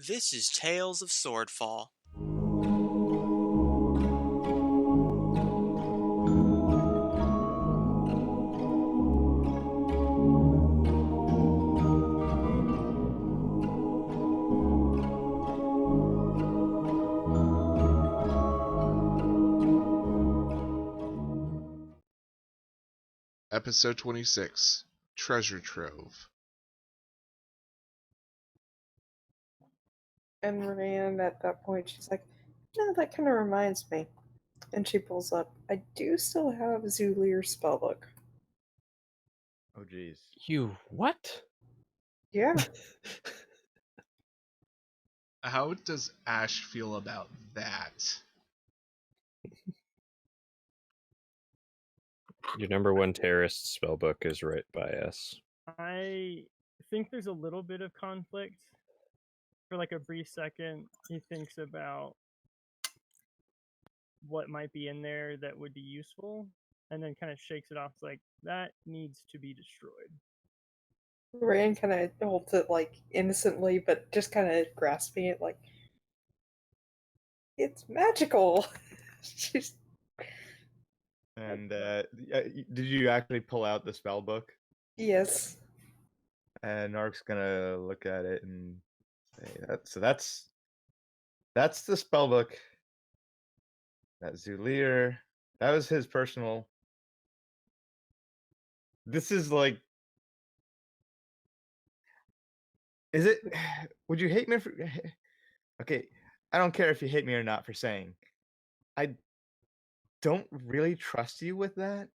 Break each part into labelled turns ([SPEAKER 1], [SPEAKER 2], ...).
[SPEAKER 1] This is Tales of Swordfall.
[SPEAKER 2] Episode 26, Treasure Trove.
[SPEAKER 3] And Rand, at that point, she's like, no, that kind of reminds me. And she pulls up, I do still have Zulier's spellbook.
[SPEAKER 4] Oh, geez.
[SPEAKER 5] You what?
[SPEAKER 3] Yeah.
[SPEAKER 2] How does Ash feel about that?
[SPEAKER 5] Your number one terrorist spellbook is right by us.
[SPEAKER 6] I think there's a little bit of conflict. For like a brief second, he thinks about what might be in there that would be useful, and then kind of shakes it off. It's like, that needs to be destroyed.
[SPEAKER 3] Rand kind of holds it, like, innocently, but just kind of grasping it, like, it's magical. She's...
[SPEAKER 4] And did you actually pull out the spell book?
[SPEAKER 3] Yes.
[SPEAKER 4] And Nark's gonna look at it and say that. So that's the spell book. That Zulier, that was his personal. This is like, is it? Would you hate me for? Okay, I don't care if you hate me or not for saying. I don't really trust you with that.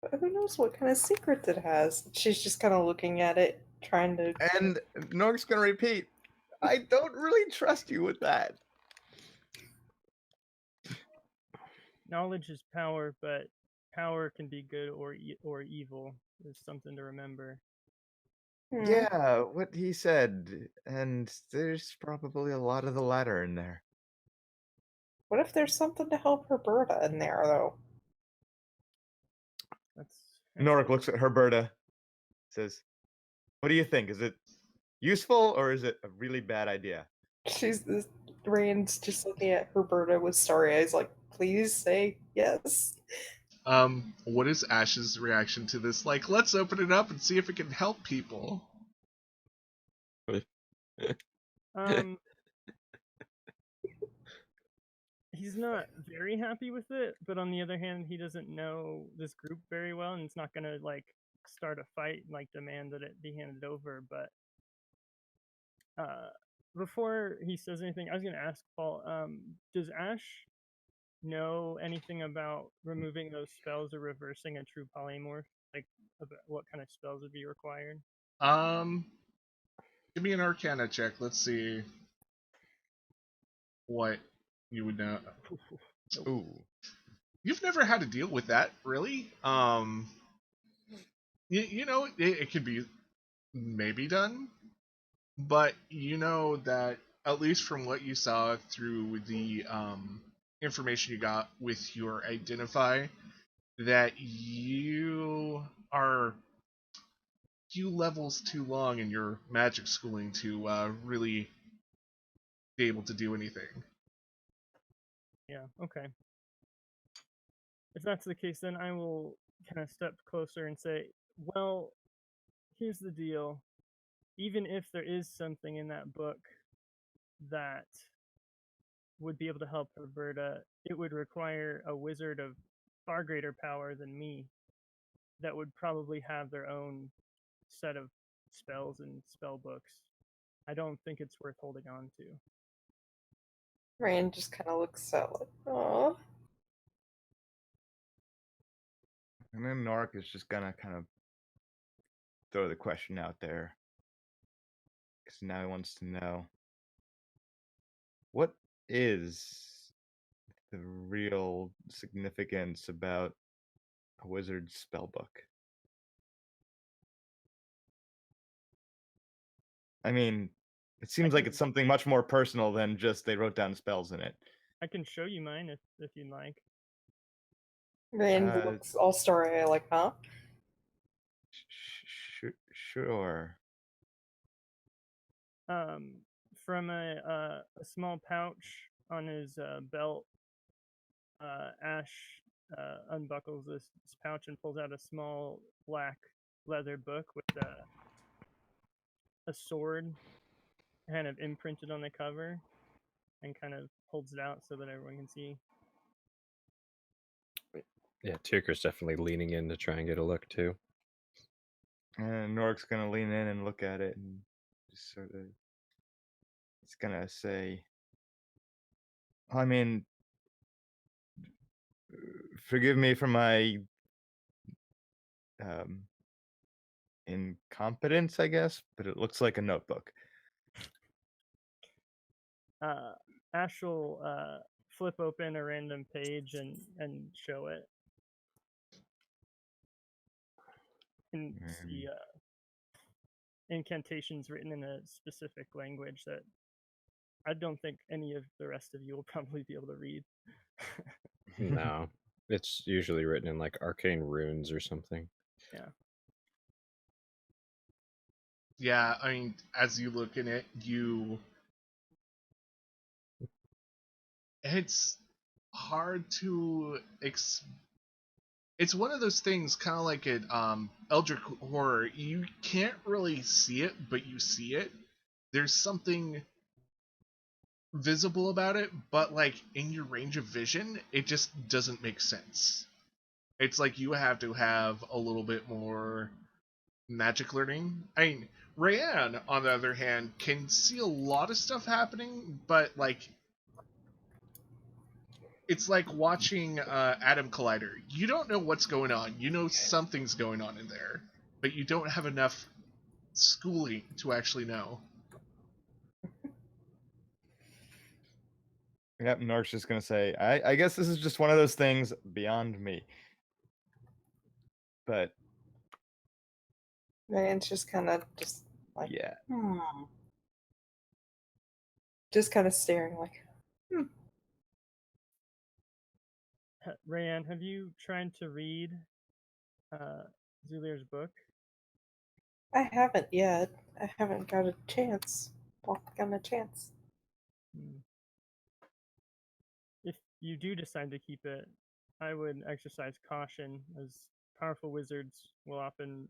[SPEAKER 3] But who knows what kind of secrets it has? She's just kind of looking at it, trying to...
[SPEAKER 4] And Nork's gonna repeat, I don't really trust you with that.
[SPEAKER 6] Knowledge is power, but power can be good or evil. Is something to remember.
[SPEAKER 4] Yeah, what he said, and there's probably a lot of the latter in there.
[SPEAKER 3] What if there's something to help Roberta in there, though?
[SPEAKER 4] Norik looks at Herberta, says, what do you think? Is it useful or is it a really bad idea?
[SPEAKER 3] Rand's just looking at Herberta with starry eyes, like, please say yes.
[SPEAKER 2] What is Ash's reaction to this? Like, let's open it up and see if it can help people.
[SPEAKER 6] He's not very happy with it, but on the other hand, he doesn't know this group very well, and it's not going to like start a fight and like demand that it be handed over. But before he says anything, I was going to ask Paul, does Ash know anything about removing those spells or reversing a true polymorph? Like, about what kind of spells would be required?
[SPEAKER 2] Give me an Arcana check. Let's see what you would know.
[SPEAKER 4] Ooh.
[SPEAKER 2] You've never had to deal with that, really. You know, it could be maybe done, but you know that at least from what you saw through the information you got with your identify, that you are few levels too long in your magic schooling to really be able to do anything.
[SPEAKER 6] Yeah, okay. If that's the case, then I will kind of step closer and say, well, here's the deal. Even if there is something in that book that would be able to help Roberta, it would require a wizard of far greater power than me that would probably have their own set of spells and spell books. I don't think it's worth holding on to.
[SPEAKER 3] Rand just kind of looks out like, aww.
[SPEAKER 4] And then Norik is just gonna kind of throw the question out there. Because now he wants to know, what is the real significance about a wizard's spellbook? I mean, it seems like it's something much more personal than just they wrote down spells in it.
[SPEAKER 6] I can show you mine if you'd like.
[SPEAKER 3] Rand looks all starry-eyed like, huh?
[SPEAKER 4] Sure.
[SPEAKER 6] From a small pouch on his belt, Ash unbuckles this pouch and pulls out a small black leather book with a sword kind of imprinted on the cover, and kind of holds it out so that everyone can see.
[SPEAKER 5] Yeah, Tyrker's definitely leaning in to try and get a look too.
[SPEAKER 4] And Nork's gonna lean in and look at it and just sort of. It's gonna say, I mean, forgive me for my incompetence, I guess, but it looks like a notebook.
[SPEAKER 6] Ash will flip open a random page and show it. And see incantations written in a specific language that I don't think any of the rest of you will probably be able to read.
[SPEAKER 5] No, it's usually written in like arcane runes or something.
[SPEAKER 6] Yeah.
[SPEAKER 2] Yeah, I mean, as you look in it, it's hard to it's one of those things, kind of like at Eldritch Horror. You can't really see it, but you see it. There's something visible about it, but like in your range of vision, it just doesn't make sense. It's like you have to have a little bit more magic learning. I mean, Rayanne, on the other hand, can see a lot of stuff happening, but like it's like watching Atom Collider. You don't know what's going on. You know something's going on in there, but you don't have enough schooling to actually know.
[SPEAKER 4] Yep, Nork's just gonna say, I guess this is just one of those things beyond me. But
[SPEAKER 3] Ryan's just kind of just like,
[SPEAKER 4] yeah.
[SPEAKER 3] Just kind of staring like,
[SPEAKER 6] Rayanne, have you tried to read Zulir's book?
[SPEAKER 3] I haven't yet. I haven't got a chance. Gotten a chance.
[SPEAKER 6] If you do decide to keep it, I would exercise caution, as powerful wizards will often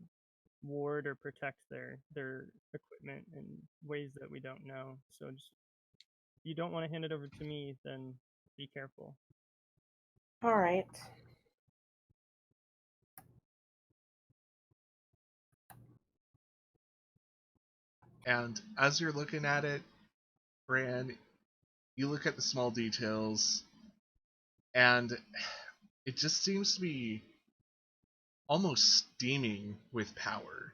[SPEAKER 6] ward or protect their equipment in ways that we don't know. So just, if you don't want to hand it over to me, then be careful.
[SPEAKER 3] All right.
[SPEAKER 2] And as you're looking at it, Rand, you look at the small details, and it just seems to be almost steaming with power.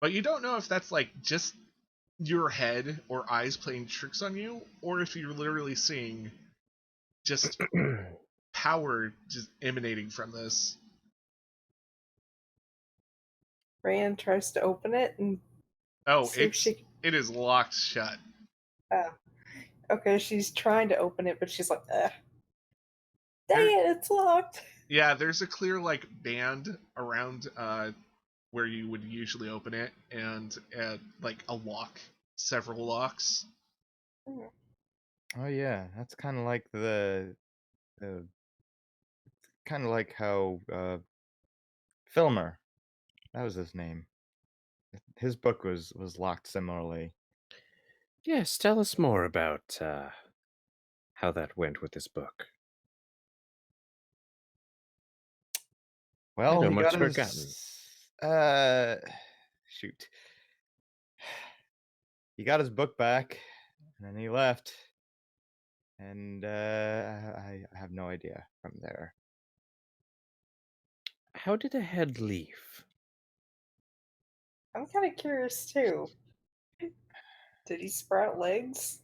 [SPEAKER 2] But you don't know if that's like just your head or eyes playing tricks on you, or if you're literally seeing just power just emanating from this.
[SPEAKER 3] Ryan tries to open it and see if she.
[SPEAKER 2] It is locked shut.
[SPEAKER 3] Okay, she's trying to open it, but she's like, ugh. Dang it, it's locked.
[SPEAKER 2] Yeah, there's a clear like band around where you would usually open it, and like a lock, several locks.
[SPEAKER 4] Oh yeah, that's kind of like the kind of like how Filmer, that was his name. His book was locked similarly.
[SPEAKER 5] Yes, tell us more about how that went with this book.
[SPEAKER 4] Well,
[SPEAKER 5] I'd
[SPEAKER 4] he got
[SPEAKER 5] almost
[SPEAKER 4] his shoot. He got his book back, and then he left, and I have no idea from there.
[SPEAKER 5] How did a head leave?
[SPEAKER 3] I'm kind of curious too. Did he sprout legs?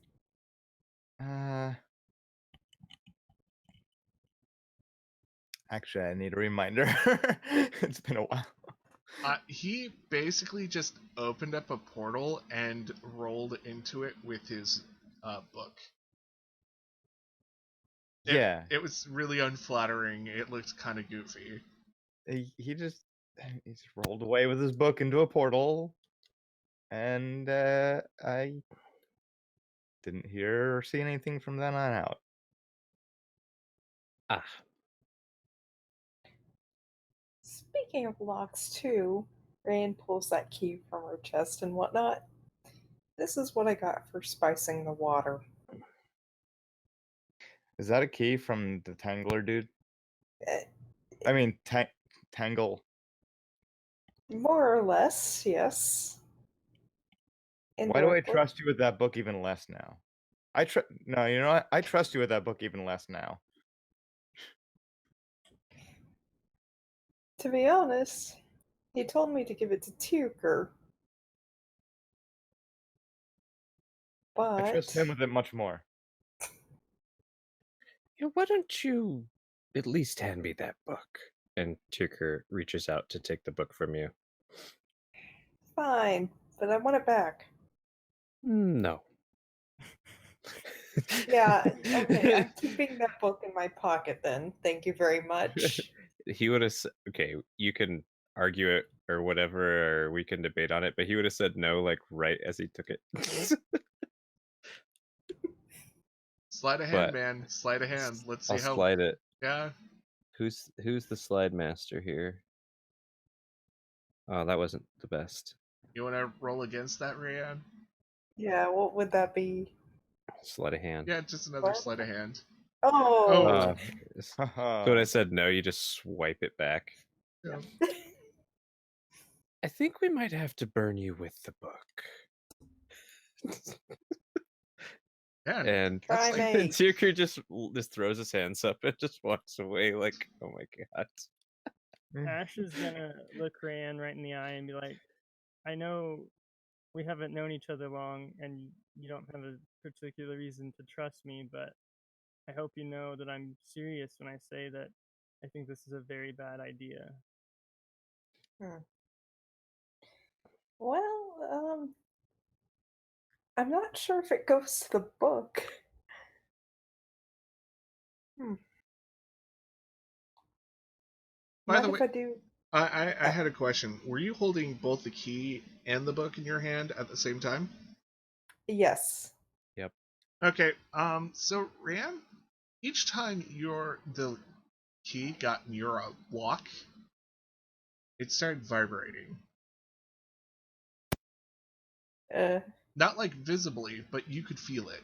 [SPEAKER 4] Actually, I need a reminder. It's been a while.
[SPEAKER 2] He basically just opened up a portal and rolled into it with his book.
[SPEAKER 4] Yeah.
[SPEAKER 2] It was really unflattering. It looked kind of goofy.
[SPEAKER 4] He just he's rolled away with his book into a portal, and I didn't hear or see anything from then on out.
[SPEAKER 5] Ah,
[SPEAKER 3] Speaking of locks, too, Rain pulls that key from her chest and whatnot. This is what I got for spicing the water.
[SPEAKER 4] Is that a key from the Tangler dude?
[SPEAKER 3] Eh,
[SPEAKER 4] I mean, Tangle.
[SPEAKER 3] More or less, yes.
[SPEAKER 4] Why do I
[SPEAKER 3] Indirectly.
[SPEAKER 4] trust you with that book even less now? No, you know what? I trust you with that book even less now.
[SPEAKER 3] To be honest, he told me to give it to Tuker.
[SPEAKER 4] I trust him
[SPEAKER 3] But
[SPEAKER 4] with it much more.
[SPEAKER 5] yeah, why don't you at least hand me that book? And Tuker reaches out to take the book from you.
[SPEAKER 3] fine, but I want it back.
[SPEAKER 5] No.
[SPEAKER 3] Yeah, okay, I'm keeping that book in my pocket then. Thank you very much.
[SPEAKER 5] He would have. Okay, you can argue it or whatever, or we can debate on it. But he would have said no, like right as he took it.
[SPEAKER 2] Sleight of hand,
[SPEAKER 5] But
[SPEAKER 2] man. Sleight of hand. Let's see
[SPEAKER 5] I'll
[SPEAKER 2] how.
[SPEAKER 5] slide it.
[SPEAKER 2] Yeah.
[SPEAKER 5] Who's the slide master here? Oh, that wasn't the best.
[SPEAKER 2] You want to roll against that, Rayan?
[SPEAKER 3] Yeah, what would that be?
[SPEAKER 5] Sleight of hand.
[SPEAKER 2] Yeah, just another
[SPEAKER 3] What?
[SPEAKER 2] sleight of hand.
[SPEAKER 3] Oh!
[SPEAKER 5] So when I said no, you just swipe it back.
[SPEAKER 2] Yeah.
[SPEAKER 5] I think we might have to burn you with the book.
[SPEAKER 2] Yeah.
[SPEAKER 5] And
[SPEAKER 3] Try
[SPEAKER 2] like-
[SPEAKER 3] me.
[SPEAKER 5] Tuker just throws his hands up and just walks away like, oh my god.
[SPEAKER 6] Ash is gonna look Rayanne right in the eye and be like, I know we haven't known each other long and you don't have a particular reason to trust me, but I hope you know that I'm serious when I say that I think this is a very bad idea.
[SPEAKER 3] Well, I'm not sure if it goes to the book.
[SPEAKER 2] By
[SPEAKER 3] Mind
[SPEAKER 2] the
[SPEAKER 3] if
[SPEAKER 2] way,
[SPEAKER 3] I do?
[SPEAKER 2] I had a question. Were you holding both the key and the book in your hand at the same time?
[SPEAKER 3] Yes.
[SPEAKER 5] Yep.
[SPEAKER 2] Okay. So Rayan, each time the key got near a lock, it started vibrating. Not like visibly, but you could feel it.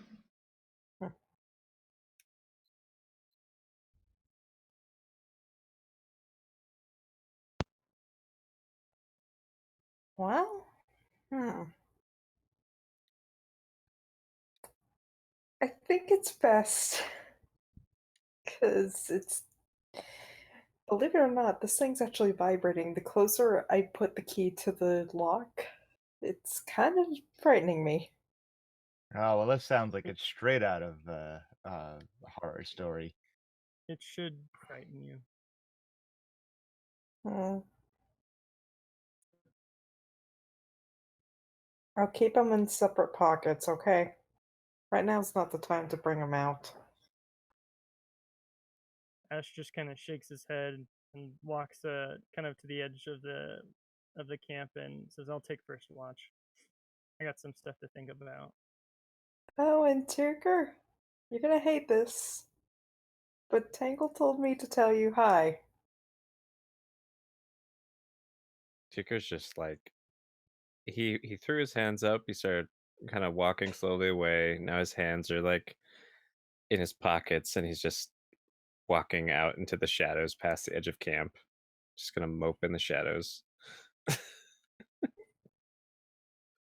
[SPEAKER 3] Well, I think it's best. Because it's. Believe it or not, this thing's actually vibrating. The closer I put the key to the lock, it's kind of frightening me.
[SPEAKER 4] Oh well, this sounds like it's straight out of a horror story.
[SPEAKER 6] It should frighten you.
[SPEAKER 3] I'll keep them in separate pockets, okay? Right now is not the time to bring them out.
[SPEAKER 6] Ash just kind of shakes his head and walks kind of to the edge of the camp and says, "I'll take first watch. I got some stuff to think about."
[SPEAKER 3] Oh, and Tirker, you're gonna hate this, but Tangle told me to tell you hi.
[SPEAKER 5] Tuker's just like he threw his hands up, he started kind of walking slowly away. Now his hands are like in his pockets and he's just walking out into the shadows past the edge of camp. Just gonna mope in the shadows.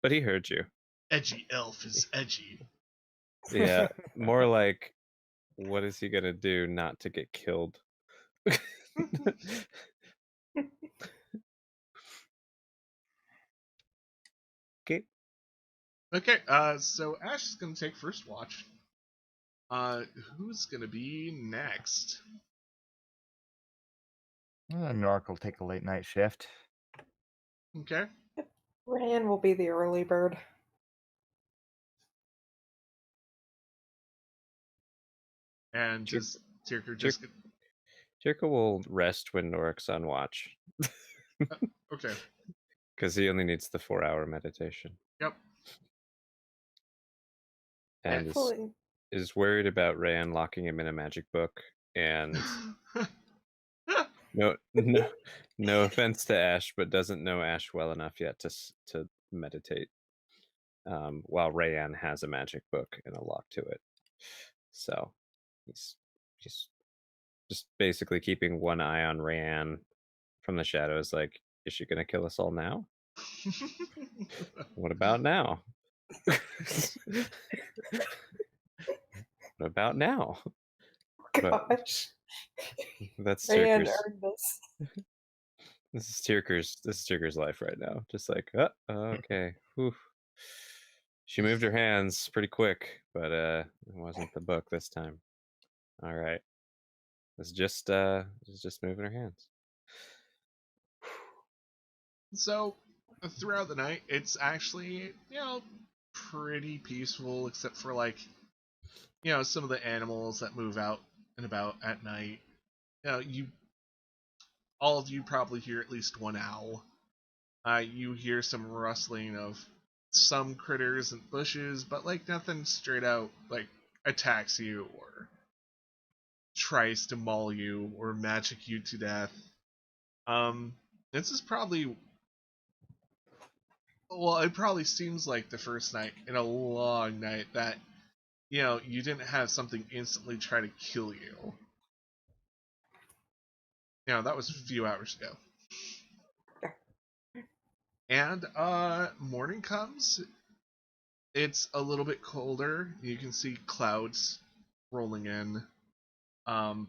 [SPEAKER 5] But he heard you.
[SPEAKER 2] Edgy elf is edgy.
[SPEAKER 5] Yeah, more like, what is he gonna do not to get killed? Okay.
[SPEAKER 2] Okay, so Ash is gonna take first watch. Who's gonna be next?
[SPEAKER 4] Nork will take a late night shift.
[SPEAKER 2] Okay.
[SPEAKER 3] Ryan will be the early bird.
[SPEAKER 2] And just Tirker just
[SPEAKER 5] Tuker will rest when Norik's on watch.
[SPEAKER 2] Okay.
[SPEAKER 5] Because he only needs the 4-hour meditation.
[SPEAKER 2] Yep.
[SPEAKER 5] And
[SPEAKER 3] Hopefully,
[SPEAKER 5] is worried about Rayan locking him in a magic book. And no offense to Ash, but doesn't know Ash well enough yet to meditate. While Rayan has a magic book and a lock to it, so he's just basically keeping one eye on Rayan from the shadows. Like, is she gonna kill us all now? What about now? What about now? But
[SPEAKER 3] gosh,
[SPEAKER 5] that's
[SPEAKER 3] Rayan
[SPEAKER 5] Tirker's.
[SPEAKER 3] earned this.
[SPEAKER 5] This is Tirker's life right now. Just like, okay. Whew. She moved her hands pretty quick, but it wasn't the book this time. All right. It's just moving her hands.
[SPEAKER 2] So, throughout the night, it's actually, pretty peaceful, except for, like, some of the animals that move out and about at night. All of you probably hear at least one owl. You hear some rustling of some critters and bushes, but, like, nothing straight out, like, attacks you or tries to maul you or magic you to death. This is probably, well, it probably seems like the first night in a long night that, you didn't have something instantly try to kill you. That was a few hours ago. And, morning comes. It's a little bit colder. You can see clouds rolling in. All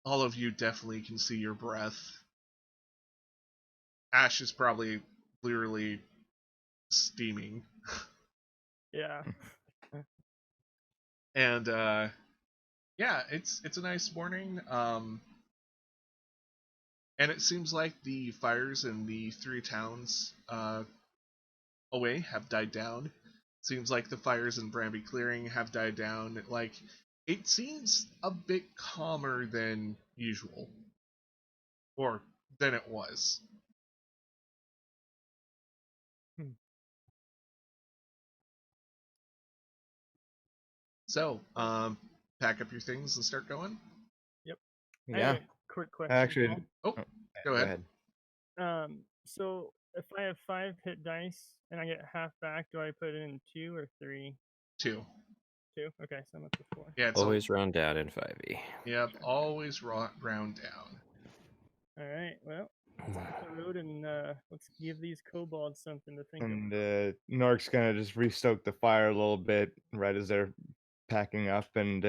[SPEAKER 2] of you definitely can see your breath. Ash is probably literally steaming.
[SPEAKER 6] Yeah.
[SPEAKER 2] And yeah, it's a nice morning. And it seems like the fires in the 3 towns away have died down. Seems like the fires in Bramby Clearing have died down. Like, it seems a bit calmer than usual. Or than it was. So, pack up your things and start going?
[SPEAKER 6] Yep. I
[SPEAKER 4] Yeah.
[SPEAKER 6] have a quick question.
[SPEAKER 4] Actually,
[SPEAKER 6] Paul.
[SPEAKER 2] Oh, go ahead.
[SPEAKER 6] So if I have 5 hit dice and I get half back, do I put in 2 or 3?
[SPEAKER 2] 2.
[SPEAKER 6] 2? Okay, so I'm up to 4.
[SPEAKER 2] Yeah, it's
[SPEAKER 5] Always round down in 5e.
[SPEAKER 2] Yep, always round down.
[SPEAKER 6] Alright, well, let's hit the road and let's give these kobolds something to think of.
[SPEAKER 4] and Nark's gonna just restoke the fire a little bit right as they're packing up, and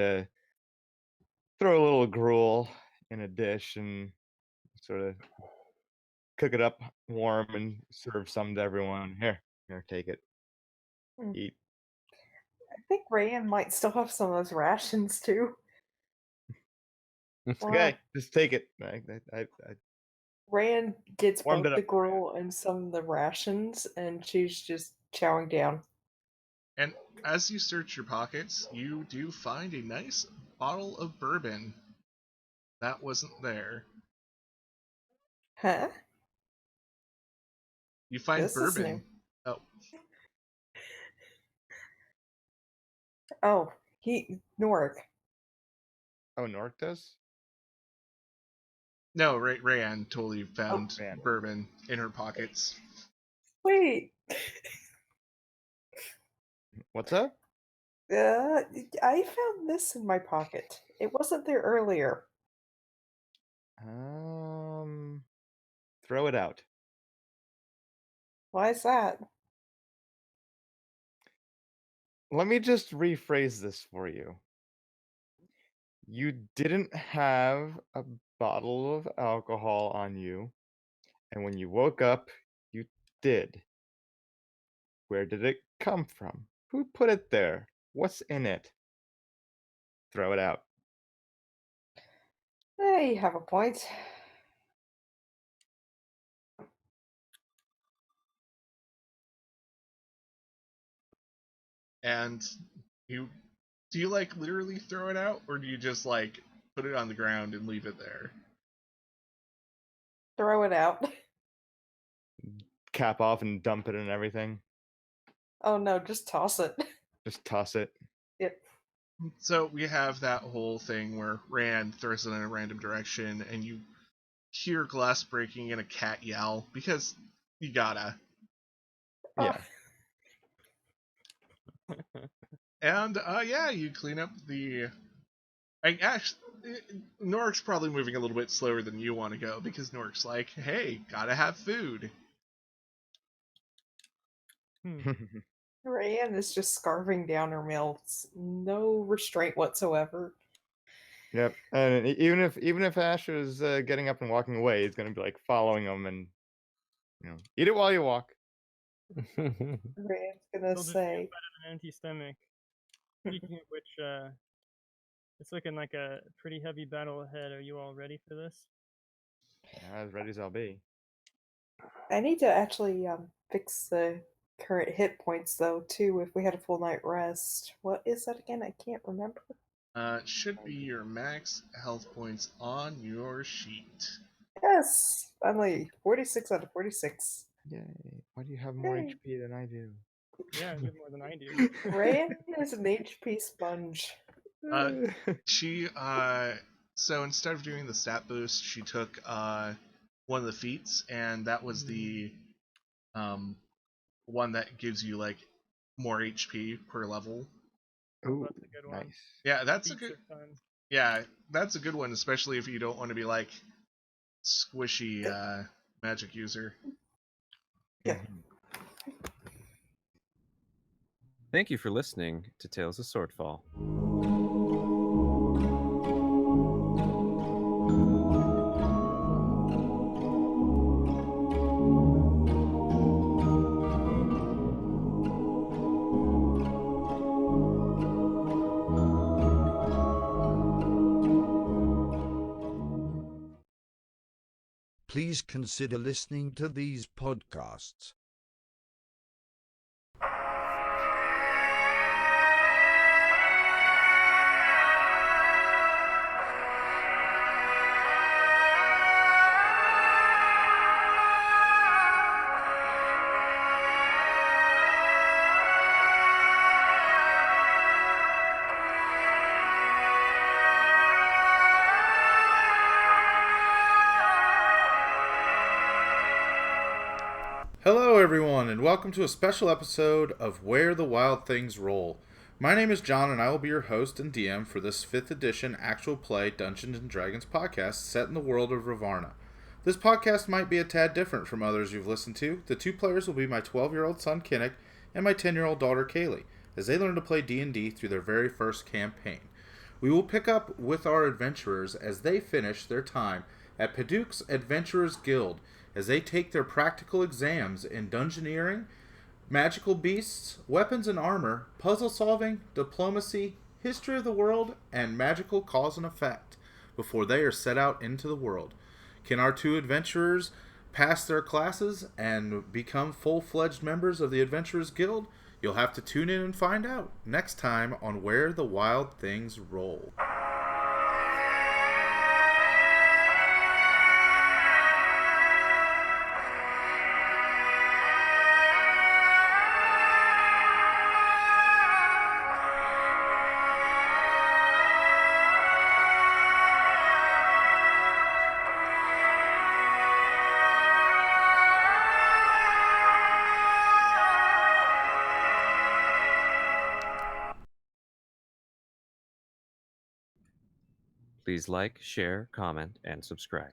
[SPEAKER 4] throw a little gruel in a dish and sort of cook it up warm and serve some to everyone. Here, take it.
[SPEAKER 3] Hmm.
[SPEAKER 4] Eat.
[SPEAKER 3] I think Rayan might still have some of those rations too.
[SPEAKER 4] Okay, just take it. I
[SPEAKER 3] Rayan gets
[SPEAKER 4] Warmed
[SPEAKER 3] both
[SPEAKER 4] it
[SPEAKER 3] the
[SPEAKER 4] up.
[SPEAKER 3] gruel and some of the rations, and she's just chowing down.
[SPEAKER 2] And as you search your pockets, you do find a nice bottle of bourbon. That wasn't there.
[SPEAKER 3] Huh?
[SPEAKER 2] You find
[SPEAKER 3] This is
[SPEAKER 2] bourbon.
[SPEAKER 3] new.
[SPEAKER 2] Oh,
[SPEAKER 3] Oh, Norik.
[SPEAKER 4] Oh, Nork does?
[SPEAKER 2] no, Rayanne totally found
[SPEAKER 4] man.
[SPEAKER 2] bourbon in her pockets.
[SPEAKER 3] Wait.
[SPEAKER 4] What's up?
[SPEAKER 3] I found this in my pocket. It wasn't there earlier.
[SPEAKER 4] Throw it out.
[SPEAKER 3] Why is that?
[SPEAKER 4] Let me just rephrase this for you. You didn't have a bottle of alcohol on you, and when you woke up, you did. Where did it come from? Who put it there? What's in it? Throw it out.
[SPEAKER 3] You have a point.
[SPEAKER 2] And do you like literally throw it out, or do you just like put it on the ground and leave it there?
[SPEAKER 3] Throw it out.
[SPEAKER 4] cap off and dump it and everything.
[SPEAKER 3] Oh no, just toss it.
[SPEAKER 4] Just toss it.
[SPEAKER 3] Yep.
[SPEAKER 2] So we have that whole thing where Rand throws it in a random direction, and you hear glass breaking and a cat yell because you gotta.
[SPEAKER 4] Yeah.
[SPEAKER 2] And yeah, you clean up the. Norik's probably moving a little bit slower than you want to go because Norik's like, "Hey, gotta have food."
[SPEAKER 3] Rayanne is just scarfing down her meals, no restraint whatsoever.
[SPEAKER 4] Yep. And even if Ash is getting up and walking away, he's gonna be like following him and eat it while you walk.
[SPEAKER 3] Rayanne's gonna
[SPEAKER 6] They'll just
[SPEAKER 3] say,
[SPEAKER 6] feel better than an empty stomach. Speaking of which, it's looking like a pretty heavy battle ahead. Are you all ready for this?
[SPEAKER 4] As ready as I'll be.
[SPEAKER 3] I need to actually fix the current hit points though too. If we had a full night rest, what is that again? I can't remember.
[SPEAKER 2] It should be your max health points on your sheet.
[SPEAKER 3] Yes, finally 46 out of 46.
[SPEAKER 4] Yay! Why do you have more
[SPEAKER 3] Yay.
[SPEAKER 4] HP than I do?
[SPEAKER 6] Yeah, you have more than I do.
[SPEAKER 3] Rayanne is an HP sponge.
[SPEAKER 2] She so instead of doing the stat boost, she took one of the feats, and that was the one that gives you like more HP per level.
[SPEAKER 4] Ooh,
[SPEAKER 6] That's a good one.
[SPEAKER 4] nice.
[SPEAKER 2] Yeah, that's
[SPEAKER 6] Feats
[SPEAKER 2] a good.
[SPEAKER 6] are fun.
[SPEAKER 2] Yeah, that's a good one, especially if you don't want to be like squishy magic user.
[SPEAKER 3] Yeah.
[SPEAKER 5] Thank you for listening to Tales of Swordfall.
[SPEAKER 7] Please consider listening to these podcasts.
[SPEAKER 8] Hello, everyone, and welcome to a special episode of Where the Wild Things Roll. My name is John, and I will be your host and DM for this 5th edition actual play Dungeons & Dragons podcast set in the world of Ravarna. This podcast might be a tad different from others you've listened to. The two players will be my 12-year-old son, Kinnick, and my 10-year-old daughter, Kaylee, as they learn to play D&D through their very first campaign. We will pick up with our adventurers as they finish their time at Paduke's Adventurers Guild, as they take their practical exams in dungeoneering, magical beasts, weapons and armor, puzzle solving, diplomacy, history of the world, and magical cause and effect before they are set out into the world. Can our two adventurers pass their classes and become full-fledged members of the Adventurers Guild? You'll have to tune in and find out next time on Where the Wild Things Roll.
[SPEAKER 5] Please like, share, comment, and subscribe.